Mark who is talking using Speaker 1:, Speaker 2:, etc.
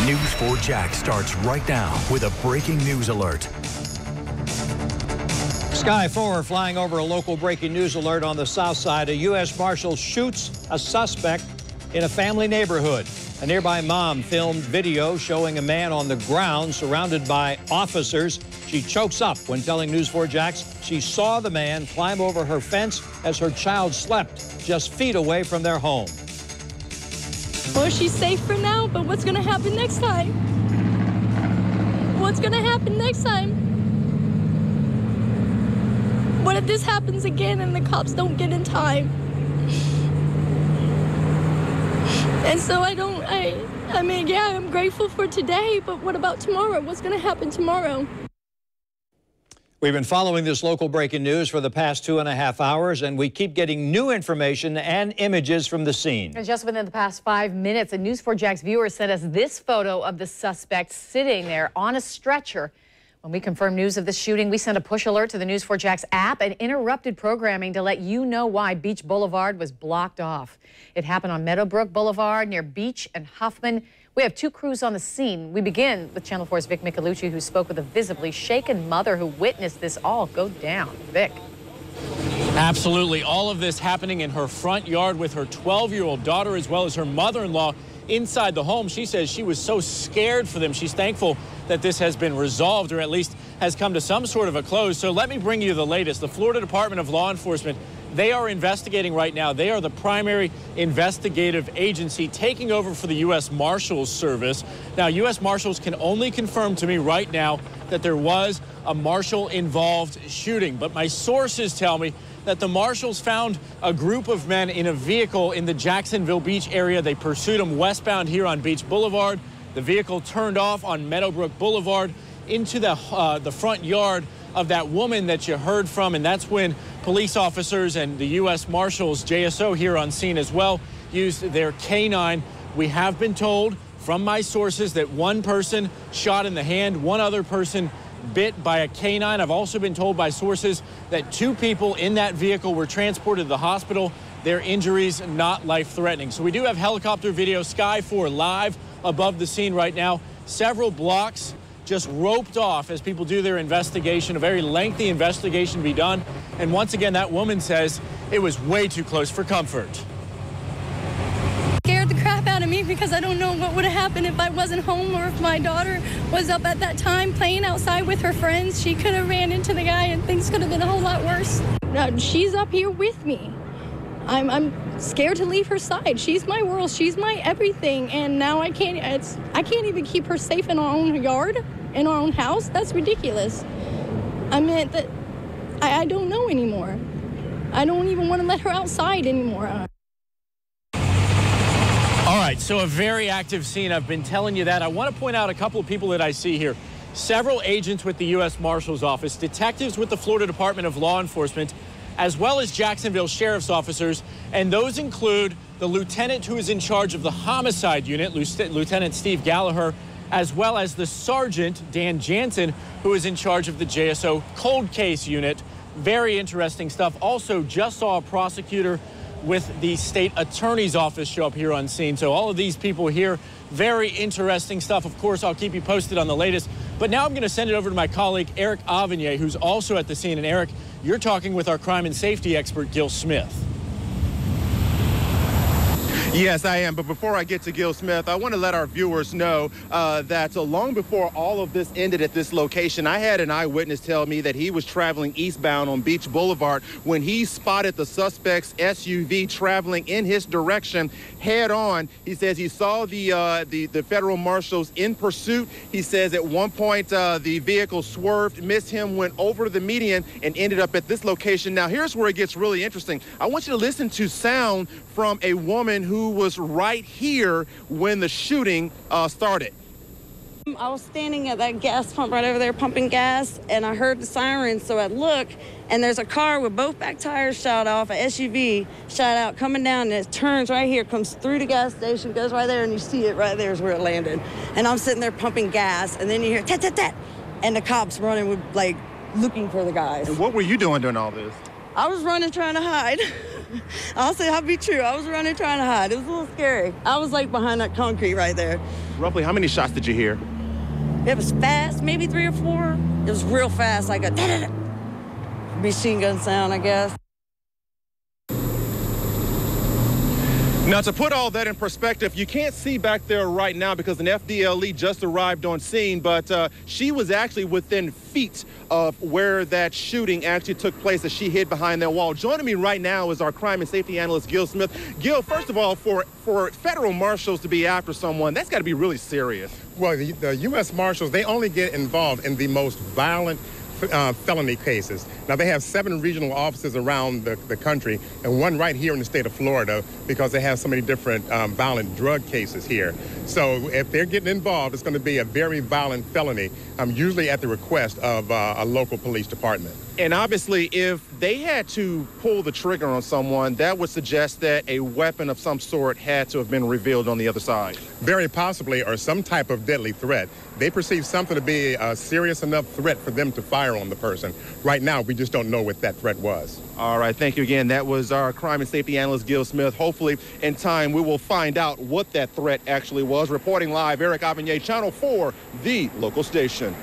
Speaker 1: News 4 Jax starts right now with a breaking news alert.
Speaker 2: Sky 4 flying over a local breaking news alert on the south side. A U.S. Marshal shoots a suspect in a family neighborhood. A nearby mom filmed video showing a man on the ground surrounded by officers. She chokes up when telling News 4 Jax she saw the man climb over her fence as her child slept just feet away from their home.
Speaker 3: Well, she's safe for now, but what's going to happen next time? What's going to happen next time? What if this happens again and the cops don't get in time? And so I mean, yeah, I'm grateful for today, but what about tomorrow? What's going to happen tomorrow?
Speaker 2: We've been following this local breaking news for the past 2.5 hours, and we keep getting new information and images from the scene.
Speaker 4: And just within the past 5 minutes, a News 4 Jax viewer sent us this photo of the suspect sitting there on a stretcher. When we confirmed news of this shooting, we sent a push alert to the News 4 Jax app and interrupted programming to let you know why Beach Boulevard was blocked off. It happened on Meadowbrook Boulevard near Beach and Huffman. We have 2 crews on the scene. We begin with Channel 4's Vic Michelucci, who spoke with a visibly shaken mother who witnessed this all go down. Vic.
Speaker 5: Absolutely. All of this happening in her front yard with her 12-year-old daughter as well as her mother-in-law inside the home. She says she was so scared for them. She's thankful that this has been resolved, or at least has come to some sort of a close. So let me bring you the latest. The Florida Department of Law Enforcement, they are investigating right now. They are the primary investigative agency taking over for the U.S. Marshals Service. Now, U.S. Marshals can only confirm to me right now that there was a Marshal-involved shooting. But my sources tell me that the Marshals found a group of men in a vehicle in the Jacksonville Beach area. They pursued them westbound here on Beach Boulevard. The vehicle turned off on Meadowbrook Boulevard into the front yard of that woman that you heard from, and that's when police officers and the U.S. Marshals, JSO here on scene as well, used their canine. We have been told from my sources that one person shot in the hand, one other person bit by a canine. I've also been told by sources that 2 people in that vehicle were transported to the hospital. Their injuries not life-threatening. So we do have helicopter video, Sky 4 live above the scene right now. Several blocks just roped off as people do their investigation, a very lengthy investigation to be done. And once again, that woman says it was way too close for comfort.
Speaker 3: Scared the crap out of me because I don't know what would have happened if I wasn't home or if my daughter was up at that time playing outside with her friends. She could have ran into the guy and things could have been a whole lot worse. She's up here with me. I'm scared to leave her side. She's my world. She's my everything. And now I can't even keep her safe in our own yard, in our own house. That's ridiculous. I meant that I don't know anymore. I don't even want to let her outside anymore.
Speaker 5: All right, so a very active scene. I've been telling you that. I want to point out a couple of people that I see here. Several agents with the U.S. Marshal's Office, detectives with the Florida Department of Law Enforcement, as well as Jacksonville Sheriff's officers, and those include the lieutenant who is in charge of the homicide unit, Lieutenant Steve Gallagher, as well as the sergeant, Dan Jansen, who is in charge of the JSO cold case unit. Very interesting stuff. Also, just saw a prosecutor with the state attorney's office show up here on scene. So all of these people here, very interesting stuff. Of course, I'll keep you posted on the latest. But now I'm going to send it over to my colleague, Eric Avignon, who's also at the scene. And Eric, you're talking with our crime and safety expert, Gil Smith.
Speaker 6: Yes, I am. But before I get to Gil Smith, I want to let our viewers know that long before all of this ended at this location, I had an eyewitness tell me that he was traveling eastbound on Beach Boulevard when he spotted the suspect's SUV traveling in his direction head on. He says he saw the federal marshals in pursuit. He says at one point the vehicle swerved, missed him, went over the median, and ended up at this location. Now, here's where it gets really interesting. I want you to listen to sound from a woman who was right here when the shooting started.
Speaker 7: I was standing at that gas pump right over there pumping gas, and I heard the siren, so I look, and there's a car with both back tires shot off, an SUV shot out, coming down, and it turns right here, comes through the gas station, goes right there, and you see it right there is where it landed. And I'm sitting there pumping gas, and then you hear tat, tat, tat, and the cops running with, like, looking for the guys.
Speaker 6: And what were you doing during all this?
Speaker 7: I was running trying to hide. I'll say I'll be true. I was running trying to hide. It was a little scary. I was like behind that concrete right there.
Speaker 6: Roughly how many shots did you hear?
Speaker 7: It was fast, maybe 3 or 4. It was real fast, like a da-da-da. Machine gun sound, I guess.
Speaker 6: Now, to put all that in perspective, you can't see back there right now because an FDLE just arrived on scene, but she was actually within feet of where that shooting actually took place as she hid behind that wall. Joining me right now is our crime and safety analyst, Gil Smith. Gil, first of all, for federal marshals to be after someone, that's got to be really serious.
Speaker 8: Well, the U.S. Marshals, they only get involved in the most violent felony cases. Now, they have 7 regional offices around the country and 1 right here in the state of Florida because they have so many different violent drug cases here. So if they're getting involved, it's going to be a very violent felony, usually at the request of a local police department.
Speaker 6: And obviously, if they had to pull the trigger on someone, that would suggest that a weapon of some sort had to have been revealed on the other side.
Speaker 8: Very possibly, or some type of deadly threat. They perceive something to be a serious enough threat for them to fire on the person. Right now, we just don't know what that threat was.
Speaker 6: All right, thank you again. That was our crime and safety analyst, Gil Smith. Hopefully, in time, we will find out what that threat actually was. Reporting live, Eric Avignon, Channel 4, the local station.